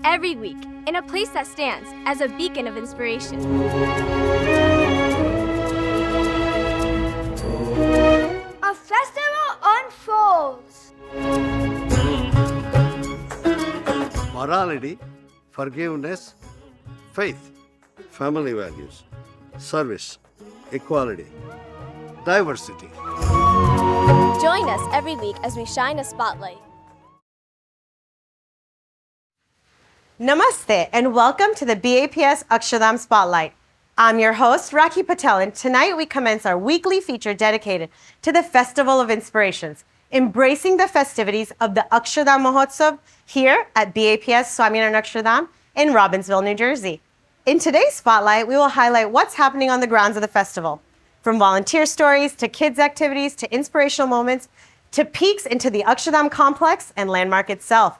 every week in a place that stands as a beacon of inspiration. A festival unfolds. Morality, forgiveness, faith, family values, service, equality, diversity. Join us every week as we shine a spotlight. Namaste and welcome to the BAPS Akshardham Spotlight. I'm your host, Rakhi Patel, and tonight we commence our weekly feature dedicated to the Festival of Inspirations, embracing the festivities of the Akshardham Mahotsav here at BAPS Swaminarayan Akshardham in Robbinsville, New Jersey. In today's Spotlight, we will highlight what's happening on the grounds of the festival, from volunteer stories to kids' activities to inspirational moments to peeks into the Akshardham complex and landmark itself.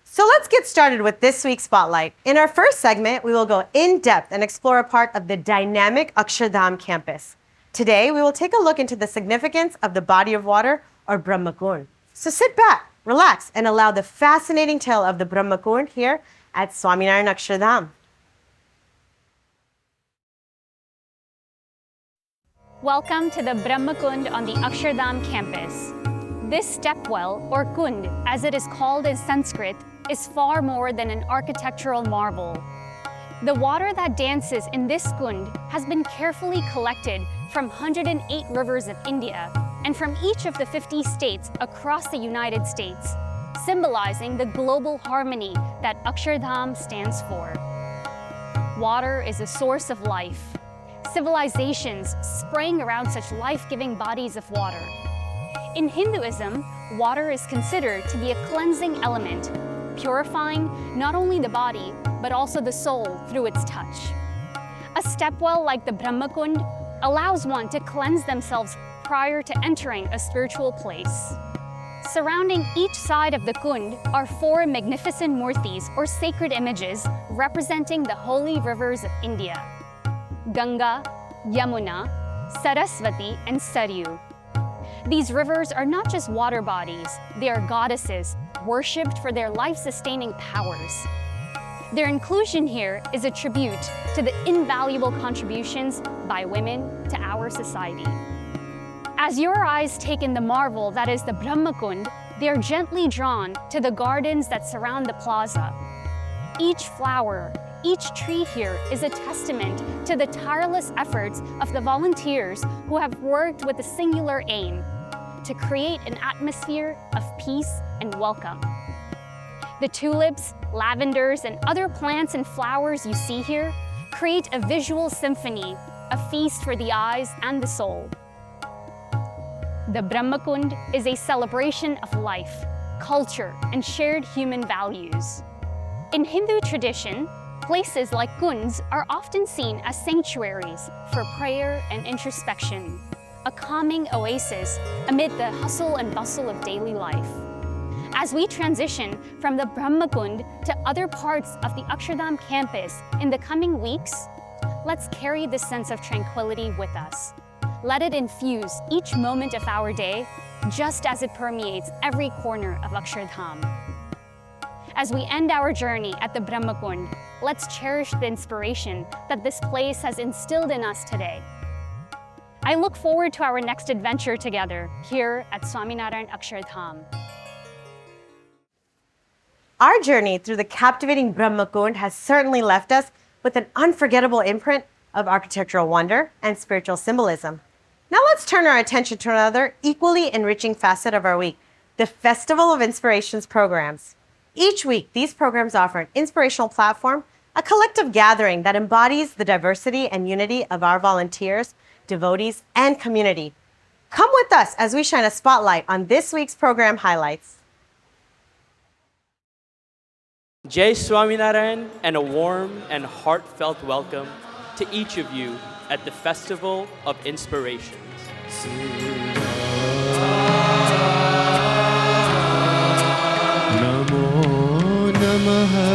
So let's get started with this week's Spotlight. In our first segment, we will go in depth and explore a part of the dynamic Akshardham campus. Today, we will take a look into the significance of the body of water, or Brahma Kund. So sit back, relax, and allow the fascinating tale of the Brahma Kund here at Swaminarayan Akshardham. Welcome to the Brahma Kund on the Akshardham campus. This stepwell, or Kund, as it is called in Sanskrit, is far more than an architectural marvel. The water that dances in this Kund has been carefully collected from 108 rivers of India and from each of the 50 states across the United States, symbolizing the global harmony that Akshardham stands for. Water is a source of life. Civilizations sprang around such life-giving bodies of water. In Hinduism, water is considered to be a cleansing element, purifying not only the body, but also the soul through its touch. A stepwell like the Brahma Kund allows one to cleanse themselves prior to entering a spiritual place. Surrounding each side of the Kund are 4 magnificent murtis, or sacred images, representing the holy rivers of India: Ganga, Yamuna, Saraswati, and Saryu. These rivers are not just water bodies, they are goddesses, worshipped for their life-sustaining powers. Their inclusion here is a tribute to the invaluable contributions by women to our society. As your eyes take in the marvel that is the Brahma Kund, they are gently drawn to the gardens that surround the plaza. Each flower, each tree here is a testament to the tireless efforts of the volunteers who have worked with a singular aim: to create an atmosphere of peace and welcome. The tulips, lavenders, and other plants and flowers you see here create a visual symphony, a feast for the eyes and the soul. The Brahma Kund is a celebration of life, culture, and shared human values. In Hindu tradition, places like kunds are often seen as sanctuaries for prayer and introspection, a calming oasis amid the hustle and bustle of daily life. As we transition from the Brahma Kund to other parts of the Akshardham campus in the coming weeks, let's carry this sense of tranquility with us. Let it infuse each moment of our day, just as it permeates every corner of Akshardham. As we end our journey at the Brahma Kund, let's cherish the inspiration that this place has instilled in us today. I look forward to our next adventure together here at Swaminarayan Akshardham. Our journey through the captivating Brahma Kund has certainly left us with an unforgettable imprint of architectural wonder and spiritual symbolism. Now let's turn our attention to another equally enriching facet of our week, the Festival of Inspirations programs. Each week, these programs offer an inspirational platform, a collective gathering that embodies the diversity and unity of our volunteers, devotees, and community. Come with us as we shine a spotlight on this week's program highlights. Jai Swaminarayan, and a warm and heartfelt welcome to each of you at the Festival of Inspirations. Namo Namaha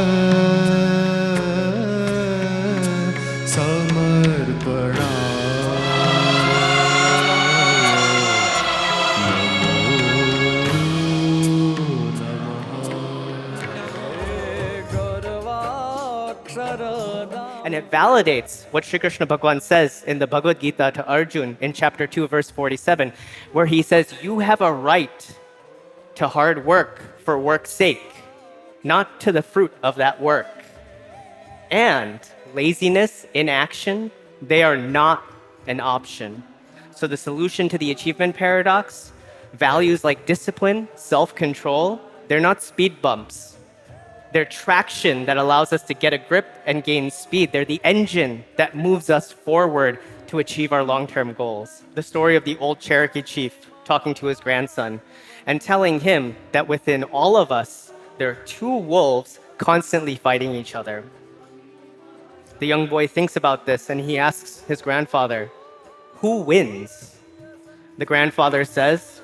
Samarpana Namo Namaha And it validates what Sri Krishna Bhagavan says in the Bhagavad Gita to Arjun in chapter 2, verse 47, where he says, you have a right to hard work for work's sake, not to the fruit of that work. And laziness, inaction, they are not an option. So the solution to the achievement paradox, values like discipline, self-control, they're not speed bumps. They're traction that allows us to get a grip and gain speed. They're the engine that moves us forward to achieve our long-term goals. The story of the old Cherokee chief talking to his grandson and telling him that within all of us, there are two wolves constantly fighting each other. The young boy thinks about this and he asks his grandfather, who wins? The grandfather says,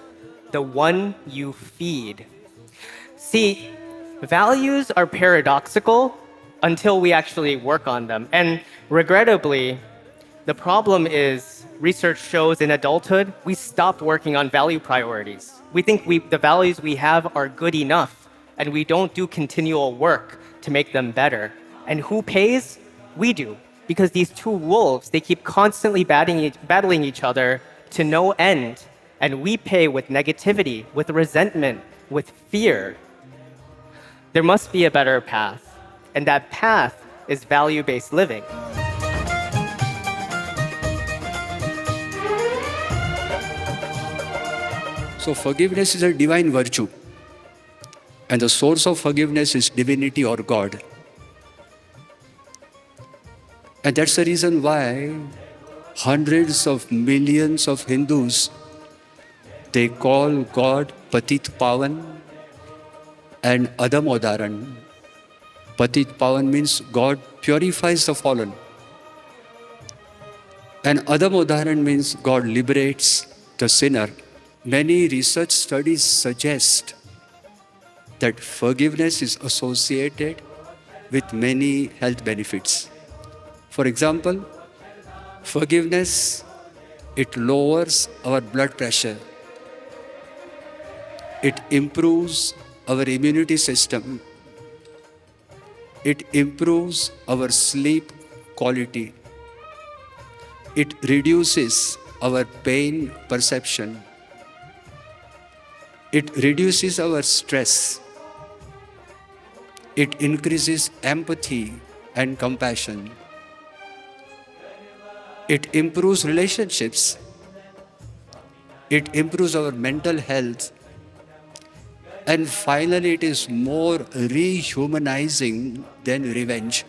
the one you feed. See, values are paradoxical until we actually work on them. And regrettably, the problem is research shows in adulthood, we stop working on value priorities. We think the values we have are good enough, and we don't do continual work to make them better. And who pays? We do. Because these two wolves, they keep constantly battling each other to no end. And we pay with negativity, with resentment, with fear. There must be a better path. And that path is value-based living. So forgiveness is a divine virtue. And the source of forgiveness is divinity or God. And that's the reason why hundreds of millions of Hindus, they call God Patit Pavan and Adam Udaran. Patit Pavan means God purifies the fallen. And Adam Udaran means God liberates the sinner. Many research studies suggest that forgiveness is associated with many health benefits. For example, forgiveness, it lowers our blood pressure. It improves our immunity system. It improves our sleep quality. It reduces our pain perception. It reduces our stress. It increases empathy and compassion. It improves relationships. It improves our mental health. And finally, it is more rehumanizing than revenge.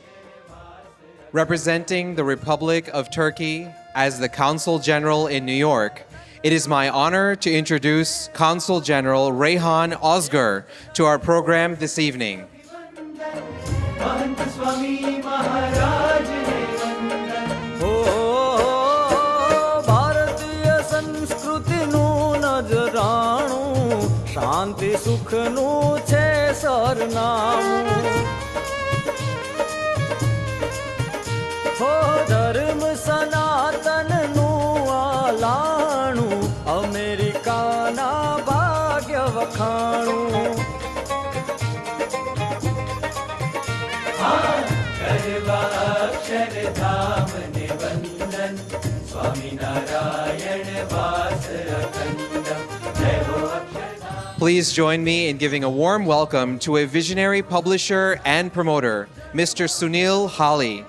Representing the Republic of Turkey as the Consul General in New York, it is my honor to introduce Consul General Rehan Ozgur to our program this evening. શાંતિ સુખનું છે સરનામું હો ધર્મ સનાતનનું આલાણું અમેરિકાના ભાગ્ય વખાણું ગરબા અક્ષરધામ ને વંદન સ્વામિનારાયણ વાસ અખંડમ જય હો અક્ષર. Please join me in giving a warm welcome to a visionary publisher and promoter, Mr. Sunil Hali.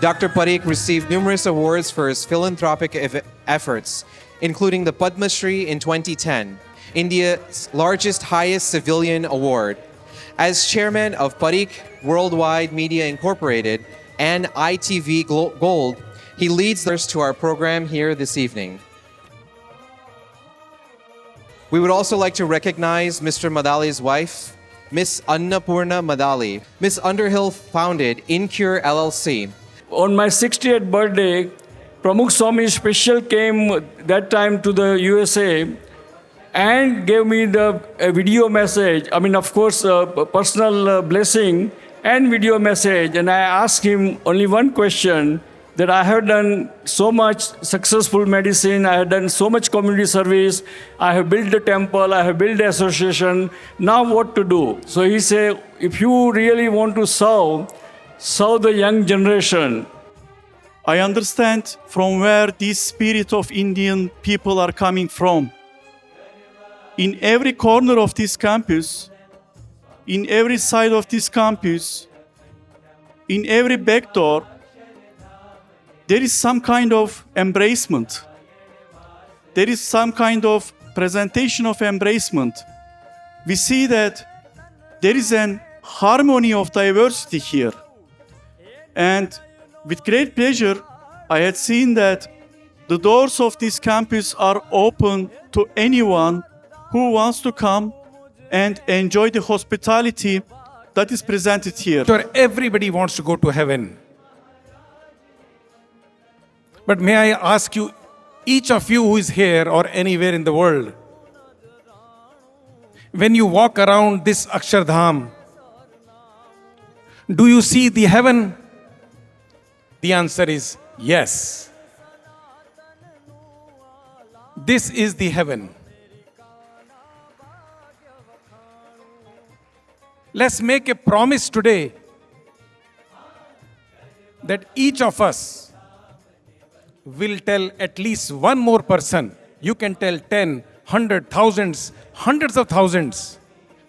Dr. Parikh received numerous awards for his philanthropic efforts, including the Padma Shri in 2010, India's largest, highest civilian award. As chairman of Parikh Worldwide Media Incorporated and ITV Gold, he leads us to our program here this evening. We would also like to recognize Mr. Madali's wife, Miss Annapurna Madali. Miss Underhill founded Incure LLC. On my 60th birthday, Pramukh Swami special came that time to the USA and gave me a video message. I mean, of course, a personal blessing and video message. And I asked him only one question, that I have done so much successful medicine, I have done so much community service, I have built a temple, I have built the association, now what to do? So he said, if you really want to serve the young generation. I understand from where this spirit of Indian people are coming from. In every corner of this campus, in every side of this campus, in every back door, there is some kind of embracement. There is some kind of presentation of embracement. We see that there is an harmony of diversity here. And with great pleasure, I had seen that the doors of this campus are open to anyone who wants to come and enjoy the hospitality that is presented here. Sure, everybody wants to go to heaven. But may I ask you, each of you who is here or anywhere in the world, when you walk around this Akshardham, do you see the heaven? The answer is yes. This is the heaven. Let's make a promise today that each of us will tell at least one more person. You can tell 10, 100, thousands, hundreds of thousands,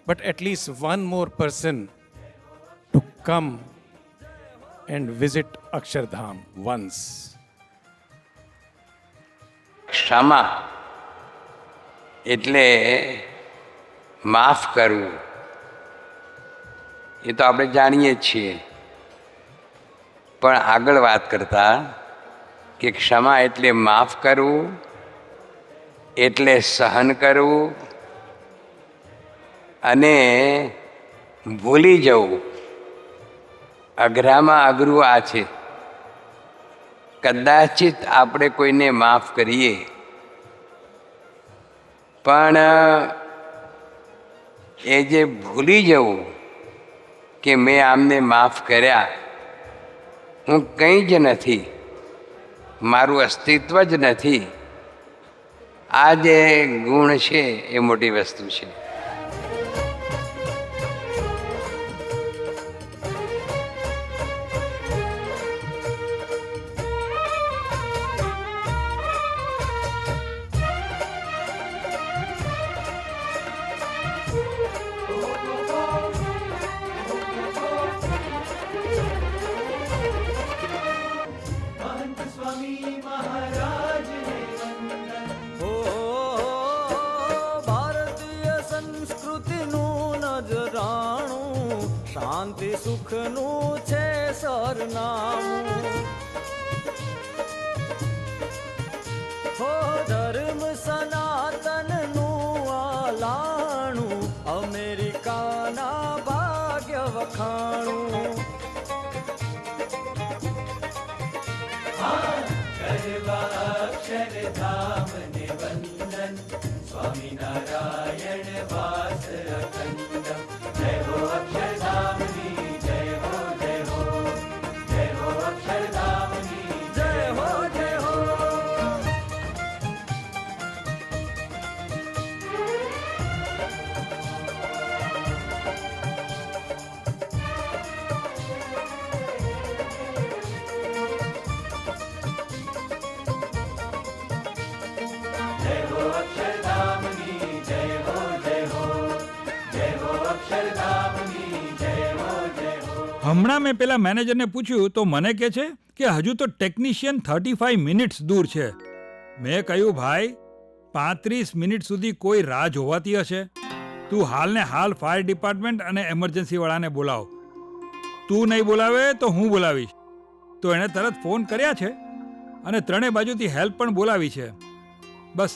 but at least one more person to come and visit Akshardham once. ક્ષમા એટલે માફ કરવું, એ તો આપણે જાણીએ જ છીએ. પણ આગળ વાત કરતા કે ક્ષમા એટલે માફ કરવું, એટલે સહન કરવું અને ભૂલી જવું. અઘરામાં અઘરું આ છે. કદાચિત આપણે કોઈને માફ કરીએ, પણ એ જે ભૂલી જવું કે મેં આમને માફ કર્યા, હું કંઈ જ નથી, મારું અસ્તિત્વ જ નથી, આ જે ગુણ છે એ મોટી વસ્તુ છે. શાંતિ સુખનું છે સરનામું, હો ધર્મ સનાતનનું આલાણું, અમેરિકાના ભાગ્ય વખાણું. કરવા અક્ષરધામને વંદન, સ્વામિનારાયણ વાસ અખંડમ. જય હો અક્ષરધામની, જય હો જય હો, જય હો અક્ષરધામની, જય હો જય હો. હમણાં મેં પેલા મેનેજરને પૂછ્યું તો મને કહે છે કે હજુ તો ટેકનિશિયન 35 મિનિટ્સ દૂર છે. મેં કહ્યું ભાઈ 35 મિનિટ સુધી કોઈ રાહ જોવાતી હશે. તું હાલને હાલ ફાયર ડિપાર્ટમેન્ટ અને એમરજન્સીવાળાને બોલાવ. તું નહીં બોલાવે તો હું બોલાવીશ. તો એણે તરત ફોન કર્યા છે અને ત્રણેય બાજુથી હેલ્પ પણ બોલાવી છે. બસ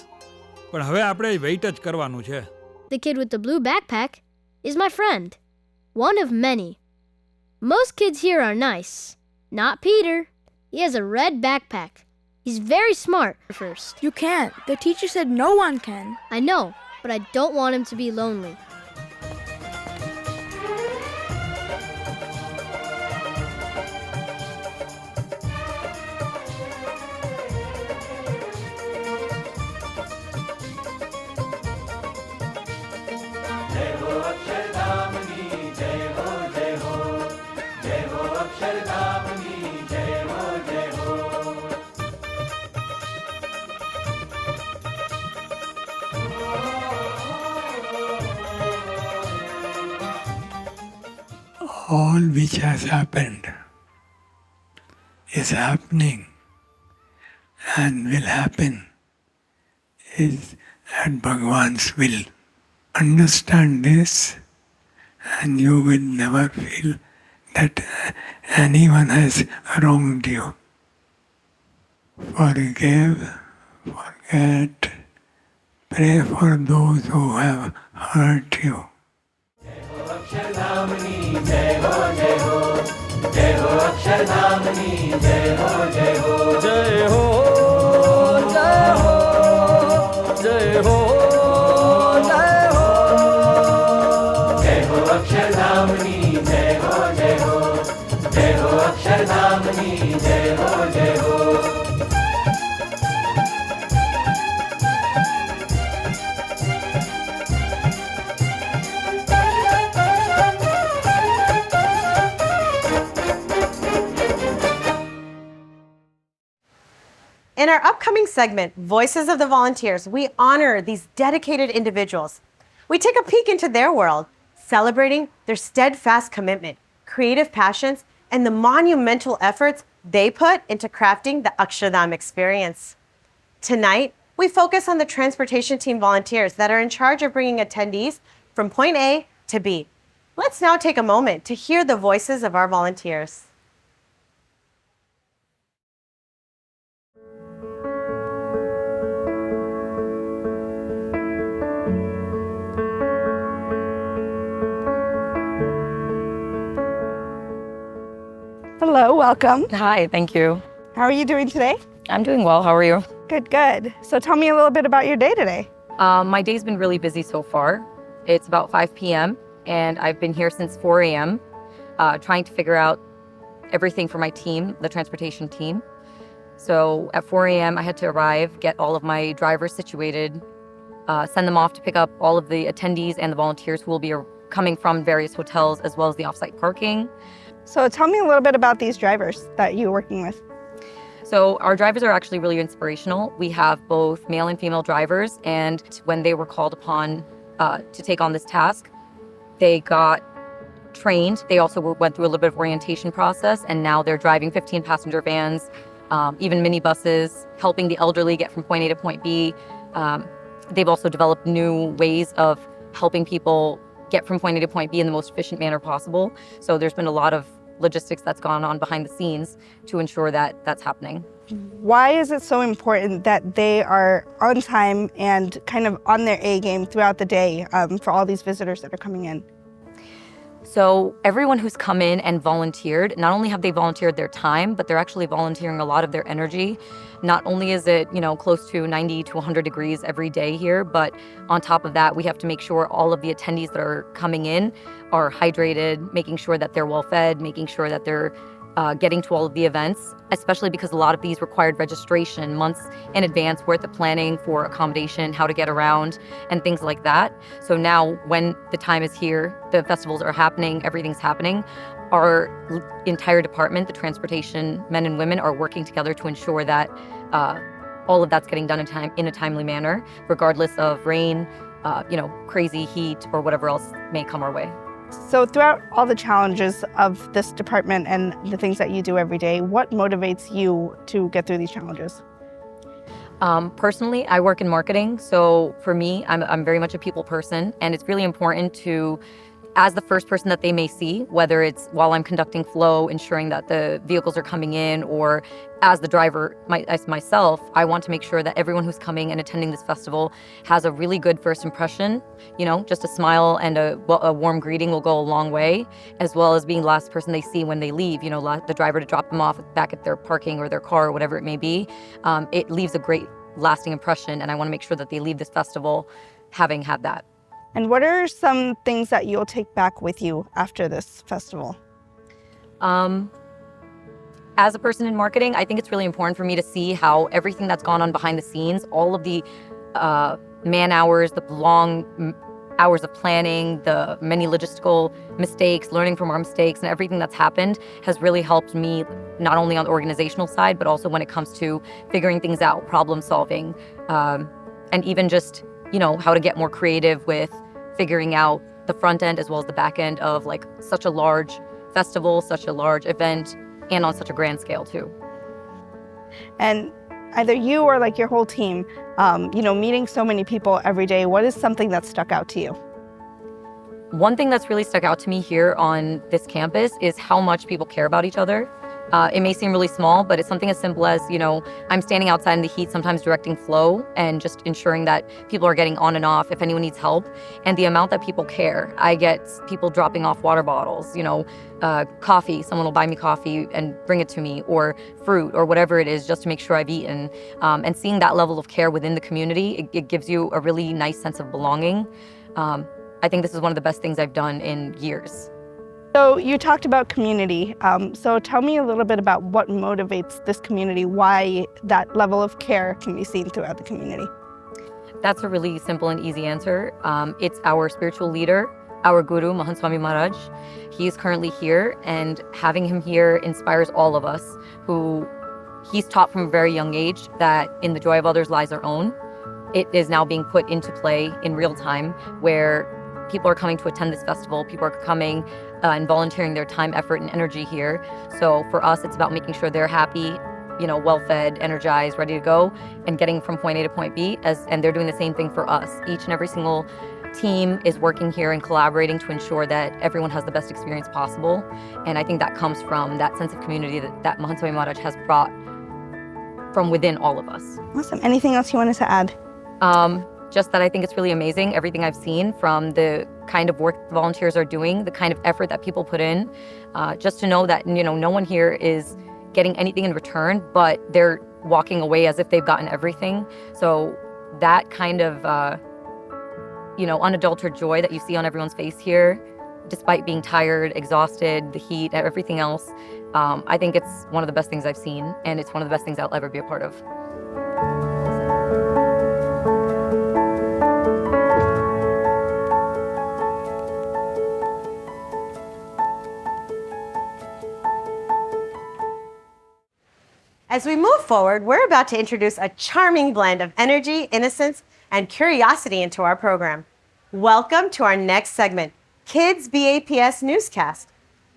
પણ હવે આપણે વેઇટ જ કરવાનું છે. The kid with the blue backpack is my friend, one of many. Most kids here are nice. Not Peter. He has a red backpack. He's very smart. First. You can't. The teacher said no one can. I know, but I don't want him to be lonely. अक्षरधामनी जय हो जय हो all which has happened is happening and will happen is at Bhagwan's will. Understand this and you will never feel that anyone has wronged you. Forgive, forget, pray for those who have hurt you. अक्षरधामनी जय हो जय हो जय हो अक्षरधामनी जय हो जय हो जय हो जय हो जय हो जय हो जय हो अक्षरधामनी जय हो जय हो जय हो अक्षरधामनी जय हो जय हो In our upcoming segment, Voices of the Volunteers, we honor these dedicated individuals. We take a peek into their world, celebrating their steadfast commitment, creative passions, and the monumental efforts they put into crafting the Akshardham experience. Tonight, we focus on the transportation team volunteers that are in charge of bringing attendees from point A to B. Let's now take a moment to hear the voices of our volunteers. Hello, welcome. Hi, thank you. How are you doing today? I'm doing well. How are you? Good, good. So tell me a little bit about your day today. My day's been really busy so far. It's about 5 p.m. and I've been here since 4 a.m. Trying to figure out everything for my team, the transportation team. So at 4 a.m. I had to arrive, get all of my drivers situated, send them off to pick up all of the attendees and the volunteers who will be coming from various hotels as well as the offsite parking. So tell me a little bit about these drivers that you're working with. So our drivers are actually really inspirational. We have both male and female drivers, and when they were called upon to take on this task, they got trained. They also went through a little bit of orientation process, and now they're driving 15-passenger vans, even minibuses, helping the elderly get from point A to point B. They've also developed new ways of helping people get from point A to point B in the most efficient manner possible. So there's been a lot of logistics that's gone on behind the scenes to ensure that that's happening. Why is it so important that they are on time and kind of on their A game throughout the day for all these visitors that are coming in? So everyone who's come in and volunteered, not only have they volunteered their time, but they're actually volunteering a lot of their energy. Not only is it, close to 90 to 100 degrees every day here, but on top of that, we have to make sure all of the attendees that are coming in are hydrated, making sure that they're well fed, making sure that they're getting to all of the events, especially because a lot of these required registration months in advance, worth of planning for accommodation, how to get around, and things like that. So now when the time is here, the festivals are happening, everything's happening, our entire department, the transportation men and women, are working together to ensure that all of that's getting done in a timely manner, regardless of rain, crazy heat, or whatever else may come our way. So throughout all the challenges of this department and the things that you do every day, what motivates you to get through these challenges? Personally, I work in marketing. So for me, I'm very much a people person, and it's really important to, as the first person that they may see, whether it's while I'm conducting flow, ensuring that the vehicles are coming in, or as the driver, as myself, I want to make sure that everyone who's coming and attending this festival has a really good first impression. Just a smile and a warm greeting will go a long way, as well as being the last person they see when they leave, the driver to drop them off back at their parking or their car or whatever it may be. It leaves a great lasting impression, and I want to make sure that they leave this festival having had that. And what are some things that you'll take back with you after this festival? As a person in marketing, I think it's really important for me to see how everything that's gone on behind the scenes, all of the man hours, the long hours of planning, the many logistical mistakes, learning from our mistakes, and everything that's happened has really helped me not only on the organizational side, but also when it comes to figuring things out, problem solving, and even just, how to get more creative with figuring out the front end as well as the back end of like such a large festival, such a large event, and on such a grand scale too. And either you or like your whole team, meeting so many people every day, what is something that stuck out to you? One thing that's really stuck out to me here on this campus is how much people care about each other. It may seem really small, but it's something as simple as, I'm standing outside in the heat, sometimes directing flow and just ensuring that people are getting on and off if anyone needs help. And the amount that people care. I get people dropping off water bottles, coffee, someone will buy me coffee and bring it to me, or fruit or whatever it is just to make sure I've eaten. And seeing that level of care within the community, it gives you a really nice sense of belonging. I think this is one of the best things I've done in years. So you talked about community. So tell me a little bit about what motivates this community, why that level of care can be seen throughout the community. That's a really simple and easy answer. It's our spiritual leader, our guru, Mahant Swami Maharaj. He is currently here, and having him here inspires all of us who he's taught from a very young age that in the joy of others lies our own. It is now being put into play in real time where people are coming to attend this festival. People are coming and volunteering their time, effort, and energy here. So for us, it's about making sure they're happy, well-fed, energized, ready to go, and getting from point A to point B. And they're doing the same thing for us. Each and every single team is working here and collaborating to ensure that everyone has the best experience possible. And I think that comes from that sense of community that Mahant Swami Maharaj has brought from within all of us. Awesome. Anything else you wanted to add? Just that I think it's really amazing, everything I've seen from the kind of work volunteers are doing, the kind of effort that people put in, just to know that, no one here is getting anything in return, but they're walking away as if they've gotten everything. So that kind of, unadulterated joy that you see on everyone's face here, despite being tired, exhausted, the heat, everything else, I think it's one of the best things I've seen, and it's one of the best things I'll ever be a part of. As we move forward, we're about to introduce a charming blend of energy, innocence, and curiosity into our program. Welcome to our next segment, Kids BAPS NewsCast.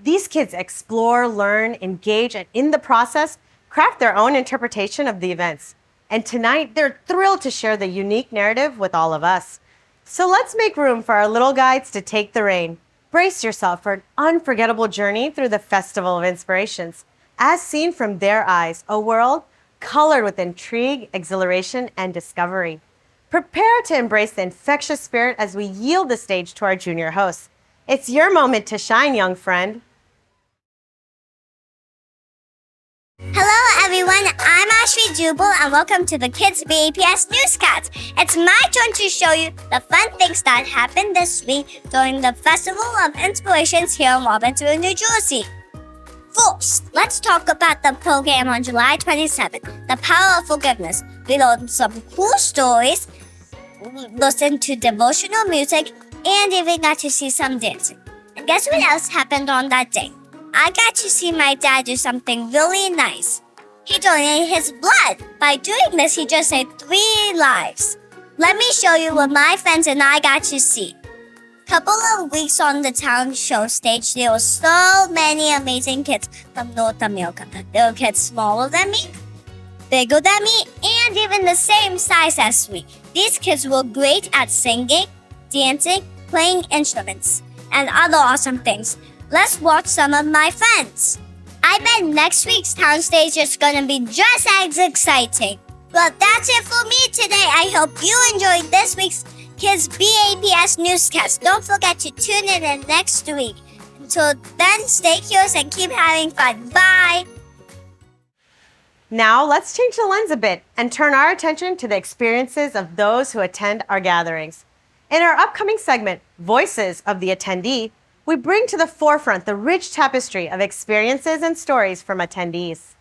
These kids explore, learn, engage, and in the process, craft their own interpretation of the events. And tonight, they're thrilled to share the unique narrative with all of us. So let's make room for our little guides to take the reign. Brace yourself for an unforgettable journey through the Festival of Inspirations, as seen from their eyes, a world colored with intrigue, exhilaration, and discovery. Prepare to embrace the infectious spirit as we yield the stage to our junior hosts. It's your moment to shine, young friend. Hello everyone, I'm Ashvi Jubal and welcome to the Kids BAPS Newscast. It's my turn to show you the fun things that happened this week during the Festival of Inspirations here in Robbinsville, New Jersey. First, let's talk about the program on July 27th, The Power of Forgiveness. We learned some cool stories, listened to devotional music, and even got to see some dancing. And guess what else happened on that day? I got to see my dad do something really nice. He donated his blood. By doing this, he just saved 3 lives. Let me show you what my friends and I got to see. Couple of weeks on the town show stage, there were so many amazing kids from North America. There were kids smaller than me, bigger than me, and even the same size as me. These kids were great at singing, dancing, playing instruments, and other awesome things. Let's watch some of my friends. I bet next week's town stage is gonna be just as exciting. Well, that's it for me today. I hope you enjoyed this week's Kids BAPS Newscast. Don't forget to tune in next week. Until then, stay curious and keep having fun. Bye! Now, let's change the lens a bit and turn our attention to the experiences of those who attend our gatherings. In our upcoming segment, Voices of the Attendee, we bring to the forefront the rich tapestry of experiences and stories from attendees.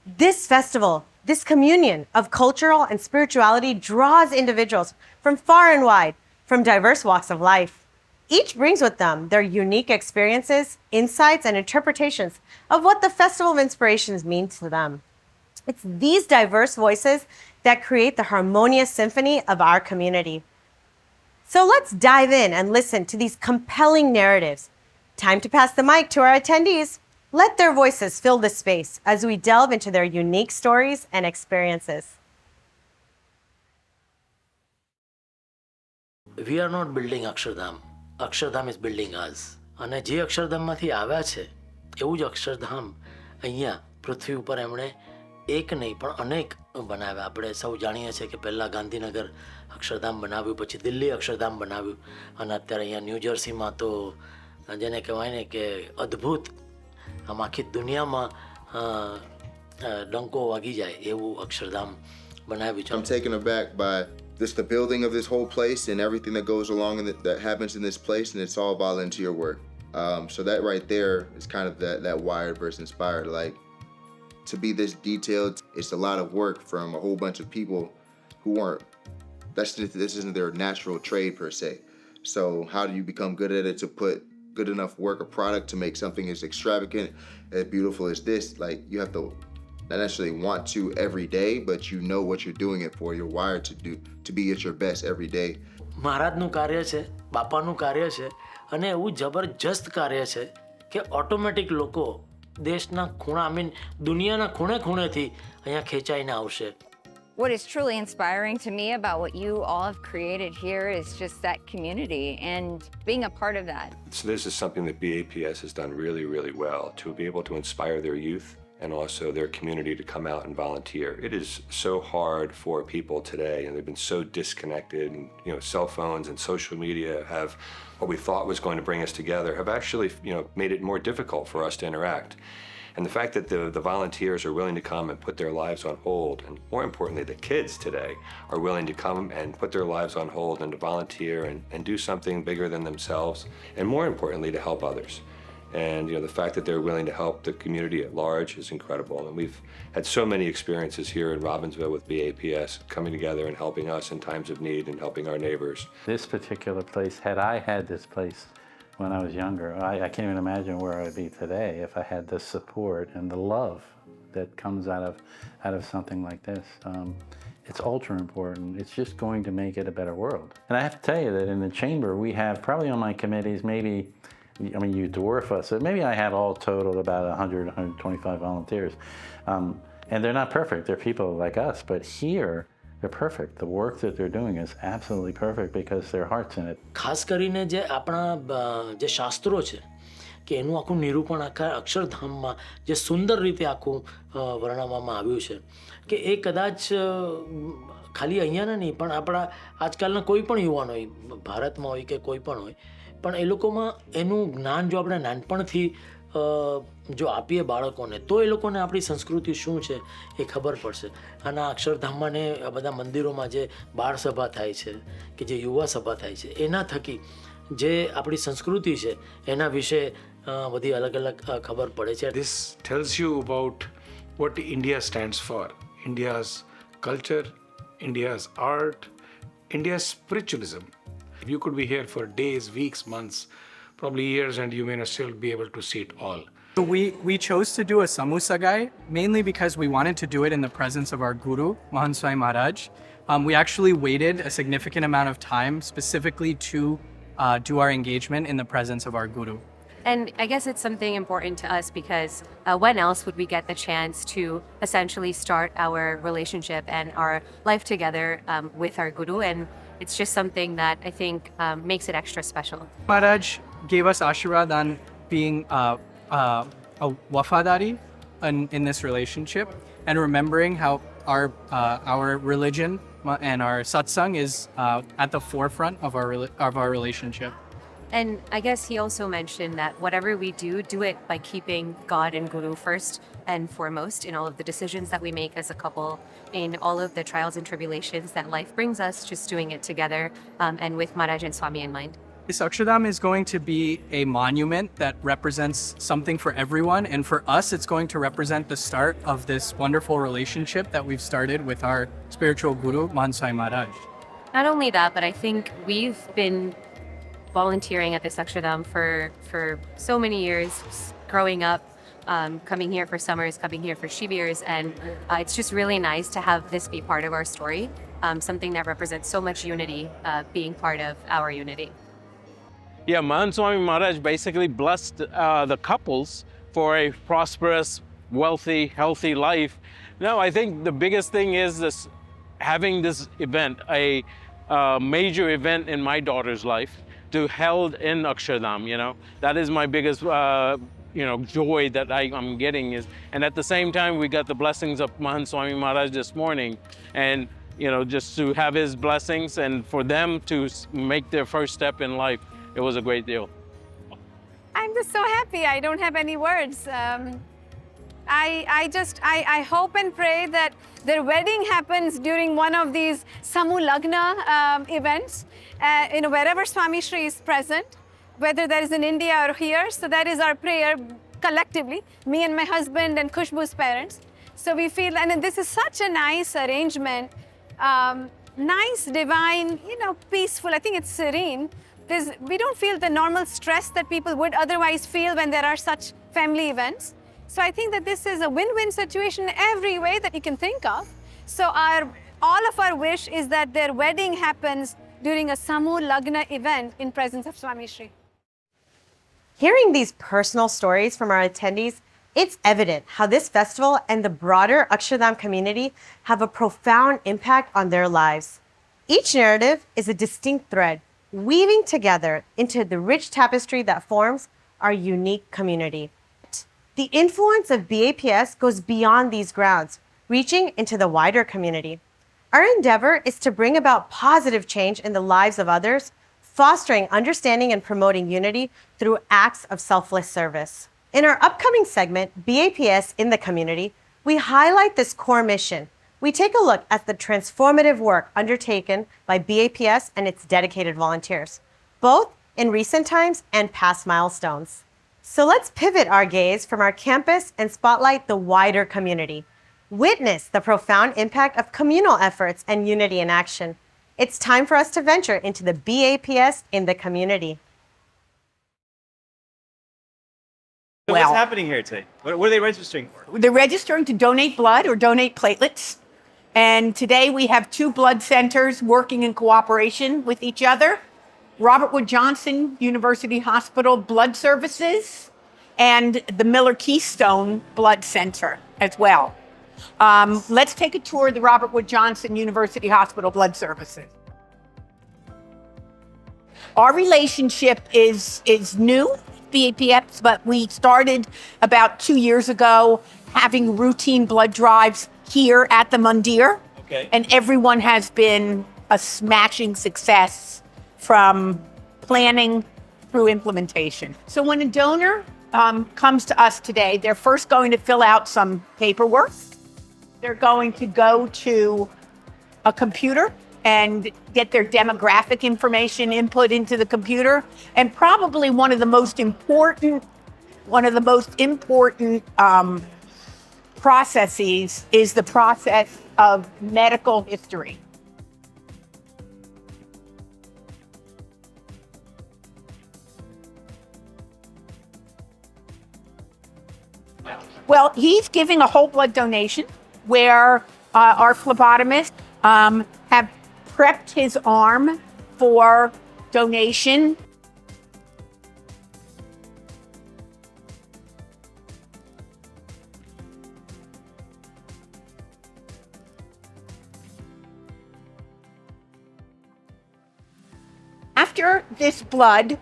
This festival, this communion of cultural and spirituality draws individuals from far and wide from diverse walks of life. Each brings with them their unique experiences, insights, and interpretations of what the Festival of Inspirations means to them. It's these diverse voices that create the harmonious symphony of our community. So let's dive in and listen to these compelling narratives. Time to pass the mic to our attendees. Let their voices fill the space as we delve into their unique stories and experiences. We are not building Akshardham. Akshardham is building us. અને જે અક્ષરધામમાંથી આવ્યા છે એવું જ અક્ષરધામ અહીંયા પૃથ્વી ઉપર એમણે એક નહીં પણ અનેક બનાવ્યા. આપણે સૌ જાણીએ છીએ કે પહેલાં ગાંધીનગર અક્ષરધામ બનાવ્યું, પછી દિલ્હી અક્ષરધામ બનાવ્યું, અને અત્યારે અહીંયા ન્યૂજર્સીમાં તો જેને કહેવાય ને કે અદ્ભુત આમ આખી દુનિયામાં ડંકો વાગી જાય એવું અક્ષરધામ બનાવ્યું છે. I'm taken aback by just the building of this whole place and everything that goes along and that happens in this place, and it's all volunteer work. So that right there is kind of that wired versus inspired. Like, to be this detailed, it's a lot of work from a whole bunch of people who aren't, this isn't their natural trade per se. So how do you become good at it to put good enough work or product to make something as extravagant, as beautiful as this? Like, you have to not necessarily want to every day, but you know what you're doing it for. You're wired to be at your best every day. મહારાજનું કાર્ય છે, બાપાનું કાર્ય છે, અને એવું જબરજસ્ત કાર્ય છે કે ઓટોમેટિક લોકો દેશના ખૂણા દુનિયાના ખૂણે ખૂણેથી અહીંયા ખેંચાઈને આવશે. What is truly inspiring to me about what you all have created here is just that community and being a part of that. So this is something that BAPS has done really, really well, to be able to inspire their youth and also their community to come out and volunteer. It is so hard for people today, and they've been so disconnected. And, cell phones and social media have, what we thought was going to bring us together, have actually, made it more difficult for us to interact. And the fact that the volunteers are willing to come and put their lives on hold, and more importantly, the kids today are willing to come and put their lives on hold and to volunteer and do something bigger than themselves, and more importantly, to help others. And the fact that they're willing to help the community at large is incredible. And we've had so many experiences here in Robbinsville with BAPS coming together and helping us in times of need and helping our neighbors. This particular place, had I had this place when I was younger, I can't even imagine where I would be today if I had the support and the love that comes out of something like this. It's ultra important. It's just going to make it a better world. And I have to tell you that in the chamber, we have probably on my committees, you dwarf us. So maybe I have all total about 100, 125 volunteers. And they're not perfect. They're people like us. But here, they're perfect. The work that they're doing is absolutely perfect because their heart's in it. ખાસ કરીને જે આપણા જે શાસ્ત્રો છે કે એનું આખું નિરૂપણ આખા અક્ષરધામમાં જે સુંદર રીતે આખું વર્ણવવામાં આવ્યું છે કે એ કદાચ ખાલી અહીંયાના નહીં પણ આપણા આજકાલના કોઈ પણ યુવાન હોય, ભારતમાં હોય કે કોઈ પણ હોય, પણ એ લોકોમાં એનું જ્ઞાન જો આપણે નાનપણથી જો આપીએ બાળકોને તો એ લોકોને આપણી સંસ્કૃતિ શું છે એ ખબર પડશે. અને આ અક્ષરધામમાં ને આ બધા મંદિરોમાં જે બાળ સભા થાય છે કે જે યુવા સભા થાય છે એના થકી જે આપણી સંસ્કૃતિ છે એના વિશે બધી અલગ અલગ ખબર પડે છે. This tells you about what India stands for. India's culture, India's art, India's spiritualism. You could be here for days, weeks, months, probably years, and you may not still be able to see it all. So we chose to do a Samusagai mainly because we wanted to do it in the presence of our Guru, Mahan Swami Maharaj. We actually waited a significant amount of time specifically to do our engagement in the presence of our Guru. And I guess it's something important to us because when else would we get the chance to essentially start our relationship and our life together with our Guru? And it's just something that I think makes it extra special. Maharaj gave us Ashirwad on being a wafadari in this relationship and remembering how our religion and our satsang is at the forefront of our relationship. And I guess he also mentioned that whatever we do it by keeping God and Guru first and foremost in all of the decisions that we make as a couple, in all of the trials and tribulations that life brings us, just doing it together and with Maharaj and Swami in mind. This Akshardham is going to be a monument that represents something for everyone. And for us, it's going to represent the start of this wonderful relationship that we've started with our spiritual guru, Mahan Swami Maharaj. Not only that, but I think we've been volunteering at this Akshardham for so many years, growing up, coming here for summers, coming here for shivirs, and it's just really nice to have this be part of our story, something that represents so much unity, being part of our unity. Yeah, Mahant Swami Maharaj basically blessed the couples for a prosperous, wealthy, healthy life. No, I think the biggest thing is this, having this event, a major event in my daughter's life, to held in Akshardham, that is my biggest, joy that I'm getting is, and at the same time, we got the blessings of Mahant Swami Maharaj this morning, and just to have his blessings and for them to make their first step in life, it was a great deal. I'm just so happy. I don't have any words. I hope and pray that their wedding happens during one of these Samu Lagna events, wherever Swami Shri is present, whether that is in India or here. So that is our prayer collectively, me and my husband and Khushbu's parents. So we feel, and this is such a nice arrangement, nice, divine, peaceful. I think it's serene. We don't feel the normal stress that people would otherwise feel when there are such family events. So I think that this is a win-win situation in every way that you can think of. So all of our wish is that their wedding happens during a Samu Lagna event in presence of Swami Shri. Hearing these personal stories from our attendees, it's evident how this festival and the broader Akshardham community have a profound impact on their lives. Each narrative is a distinct thread, weaving together into the rich tapestry that forms our unique community. The influence of BAPS goes beyond these grounds, reaching into the wider community. Our endeavor is to bring about positive change in the lives of others, fostering understanding and promoting unity through acts of selfless service. In our upcoming segment, BAPS in the Community, we highlight this core mission. We take a look at the transformative work undertaken by BAPS and its dedicated volunteers, both in recent times and past milestones. So let's pivot our gaze from our campus and spotlight the wider community. Witness the profound impact of communal efforts and unity in action. It's time for us to venture into the BAPS in the community. So what's happening here today? What are they registering for? They're registering to donate blood or donate platelets. And today we have 2 blood centers working in cooperation with each other. Robert Wood Johnson University Hospital Blood Services and the Miller Keystone Blood Center as well. Let's take a tour of the Robert Wood Johnson University Hospital Blood Services. Our relationship is new, BAPS, but we started about 2 years ago having routine blood drives here at the Mandir. Okay. And everyone has been a smashing success from planning through implementation. So when a donor comes to us today, they're first going to fill out some paperwork. They're going to go to a computer and get their demographic information input into the computer. And probably one of the most important processes is the process of medical history. Well, he's giving a whole blood donation where our phlebotomists have prepped his arm for donation. After this blood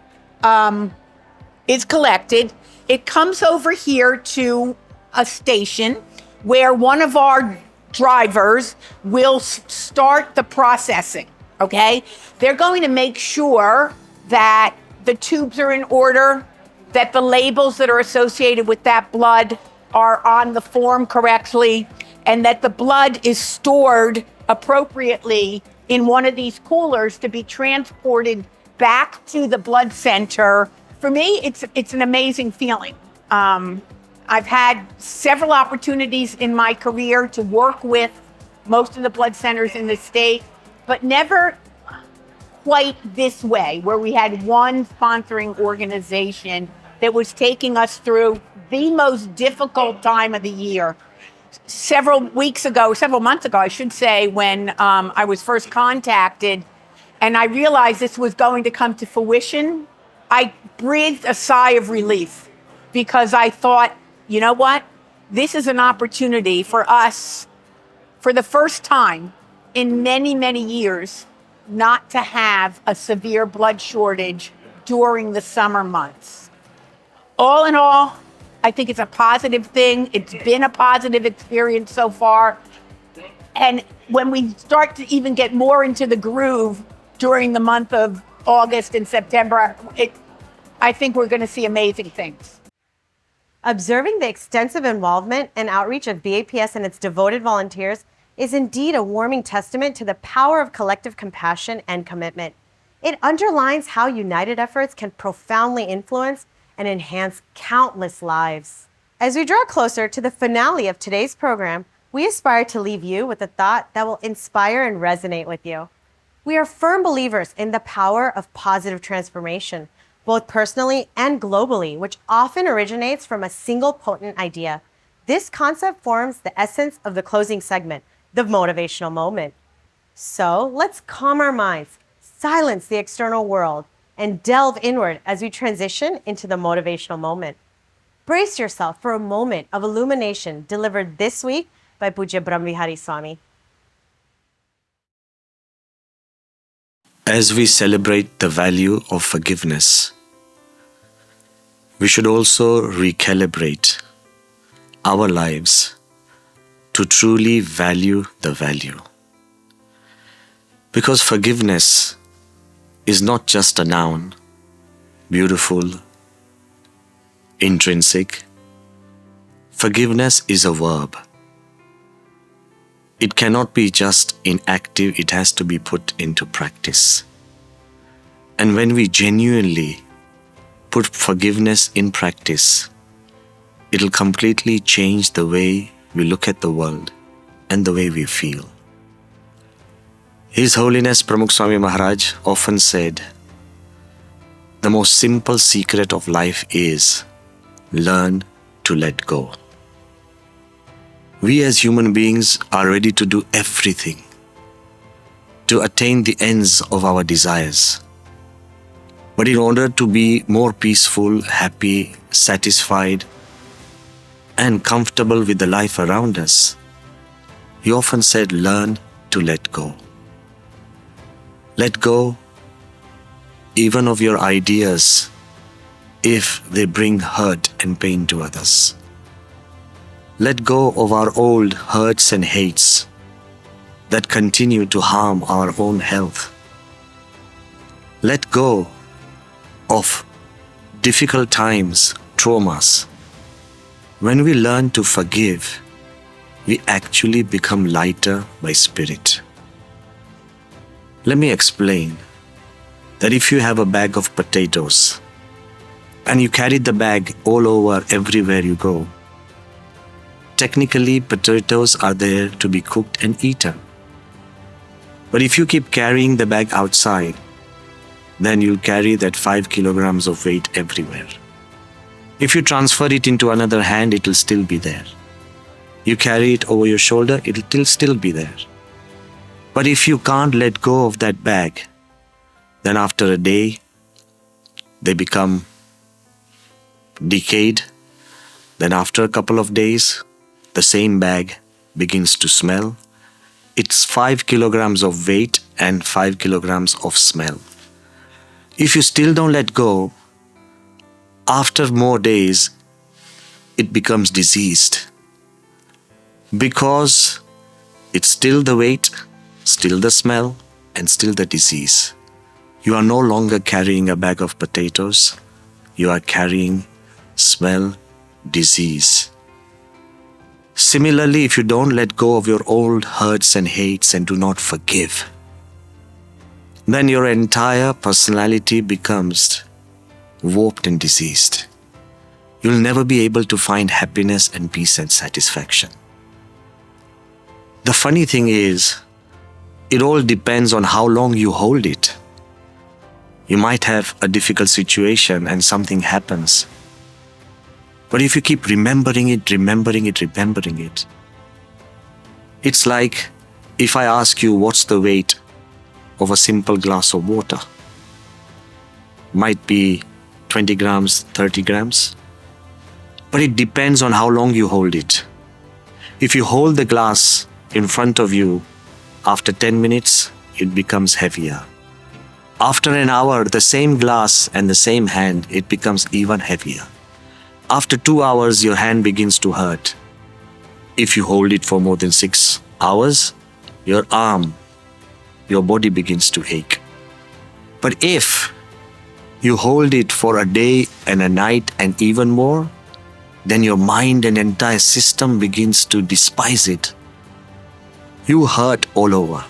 is collected, it comes over here to a station where one of our drivers will start the processing, okay? They're going to make sure that the tubes are in order, that the labels that are associated with that blood are on the form correctly, and that the blood is stored appropriately in one of these coolers to be transported back to the blood center. For me, it's an amazing feeling. I've had several opportunities in my career to work with most of the blood centers in the state, but never quite this way, where we had one sponsoring organization that was taking us through the most difficult time of the year. Several months ago, I should say, when I was first contacted and I realized this was going to come to fruition, I breathed a sigh of relief because I thought, you know what? This is an opportunity for us, for the first time in many, many years, not to have a severe blood shortage during the summer months. All in all, I think it's a positive thing. It's been a positive experience so far. And when we start to even get more into the groove during the month of August and September, I think we're going to see amazing things. Observing the extensive involvement and outreach of BAPS and its devoted volunteers is indeed a warming testament to the power of collective compassion and commitment. It underlines how united efforts can profoundly influence and enhance countless lives. As we draw closer to the finale of today's program, we aspire to leave you with a thought that will inspire and resonate with you. We are firm believers in the power of positive transformation, both personally and globally, which often originates from a single potent idea. This concept forms the essence of the closing segment, the motivational moment. So let's calm our minds, silence the external world, and delve inward as we transition into the motivational moment. Brace yourself for a moment of illumination delivered this week by Pujya Brahmavihari Swami. As we celebrate the value of forgiveness, we should also recalibrate our lives to truly value the value. Because forgiveness is not just a noun, beautiful, intrinsic. Forgiveness is a verb. It cannot be just inactive, it has to be put into practice. And when we genuinely put forgiveness in practice, it'll completely change the way we look at the world and the way we feel. His Holiness Pramukh Swami Maharaj often said, the most simple secret of life is learn to let go. We as human beings are ready to do everything to attain the ends of our desires. But in order to be more peaceful, happy, satisfied, and comfortable with the life around us, he often said, learn to let go. Let go even of your ideas if they bring hurt and pain to others. Let go of our old hurts and hates that continue to harm our own health. Let go of difficult times, traumas. When we learn to forgive, we actually become lighter by spirit. Let me explain that if you have a bag of potatoes and you carry the bag all over everywhere you go, technically potatoes are there to be cooked and eaten. But if you keep carrying the bag outside, then you'll carry that 5 kilograms of weight everywhere. If you transfer it into another hand, it'll still be there. You carry it over your shoulder, it'll still be there. But if you can't let go of that bag, then after a day, they become decayed. Then after a couple of days, the same bag begins to smell. It's 5 kilograms of weight and 5 kilograms of smell. If you still don't let go, after more days, it becomes diseased. Because it's still the weight, still the smell, and still the disease. You are no longer carrying a bag of potatoes. You are carrying smell, disease. Similarly, if you don't let go of your old hurts and hates and do not forgive, then your entire personality becomes warped and diseased. You'll never be able to find happiness and peace and satisfaction. The funny thing is, it all depends on how long you hold it. You might have a difficult situation and something happens. But if you keep remembering it, it's like if I ask you what's the weight of a simple glass of water. Might be 20 grams, 30 grams. But it depends on how long you hold it. If you hold the glass in front of you, after 10 minutes, it becomes heavier. After an hour, the same glass and the same hand, it becomes even heavier. After 2 hours, your hand begins to hurt. If you hold it for more than 6 hours, your arm, your body begins to ache. But if you hold it for a day and a night and even more, then your mind and entire system begins to despise it. You hurt all over.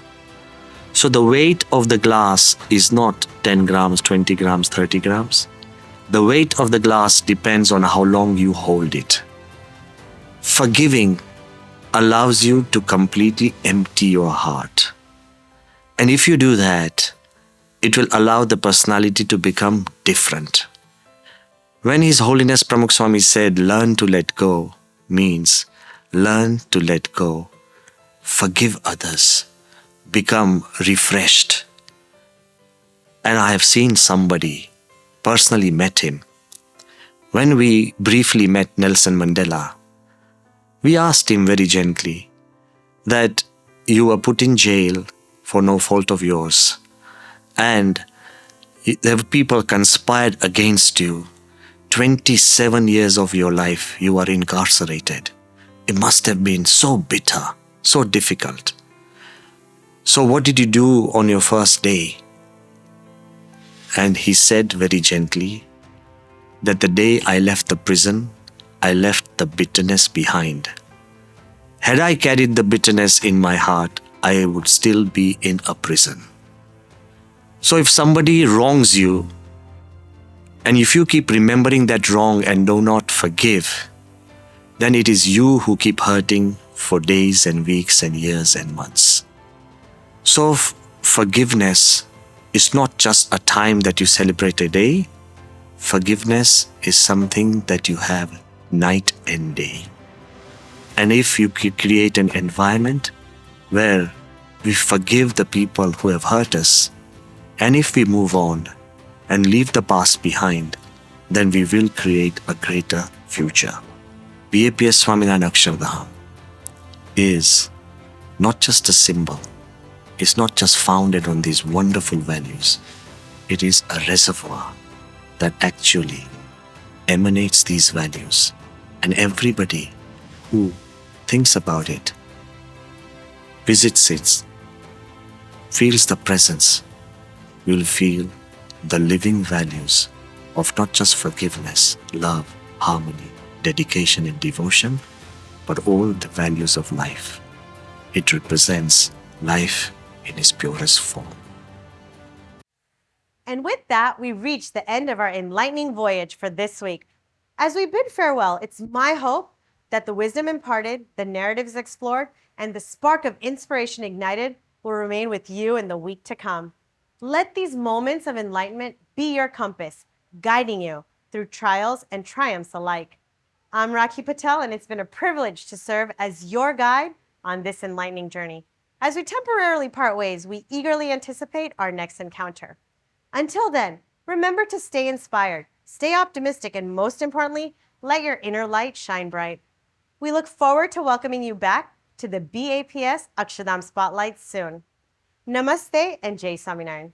So the weight of the glass is not 10 grams, 20 grams, 30 grams. The weight of the glass depends on how long you hold it. Forgiving allows you to completely empty your heart. And if you do that, it will allow the personality to become different. When His Holiness Pramukh Swami said, learn to let go, means learn to let go, forgive others, become refreshed. And I have seen somebody, personally met him. When we briefly met Nelson Mandela, we asked him very gently that you were put in jail for no fault of yours, and there were people conspired against you. 27 years of your life you are incarcerated. It must have been so bitter, so difficult. So what did you do on your first day? And he said very gently that the day I left the prison, I left the bitterness behind. Had I carried the bitterness in my heart, I would still be in a prison. So if somebody wrongs you, and if you keep remembering that wrong and do not forgive, then it is you who keep hurting for days and weeks and years and months. So forgiveness is not just a time that you celebrate a day. Forgiveness is something that you have night and day. And if you create an environment where we forgive the people who have hurt us, and if we move on and leave the past behind, then we will create a greater future. BAPS Swaminarayan Akshardham is not just a symbol. It's not just founded on these wonderful values. It is a reservoir that actually emanates these values. And everybody who thinks about it, visits it, feels the presence, will feel the living values of not just forgiveness, love, harmony, dedication and devotion, but all the values of life. It represents life in its purest form. And with that, we reach the end of our enlightening voyage for this week. As we bid farewell, it's my hope that the wisdom imparted, the narratives explored, and the spark of inspiration ignited will remain with you in the week to come. Let these moments of enlightenment be your compass, guiding you through trials and triumphs alike. I'm Rakhi Patel, and it's been a privilege to serve as your guide on this enlightening journey. As we temporarily part ways, we eagerly anticipate our next encounter. Until then, remember to stay inspired, stay optimistic, and most importantly, let your inner light shine bright. We look forward to welcoming you back to the BAPS Akshardham Spotlight soon. Namaste and Jai Swaminarayan.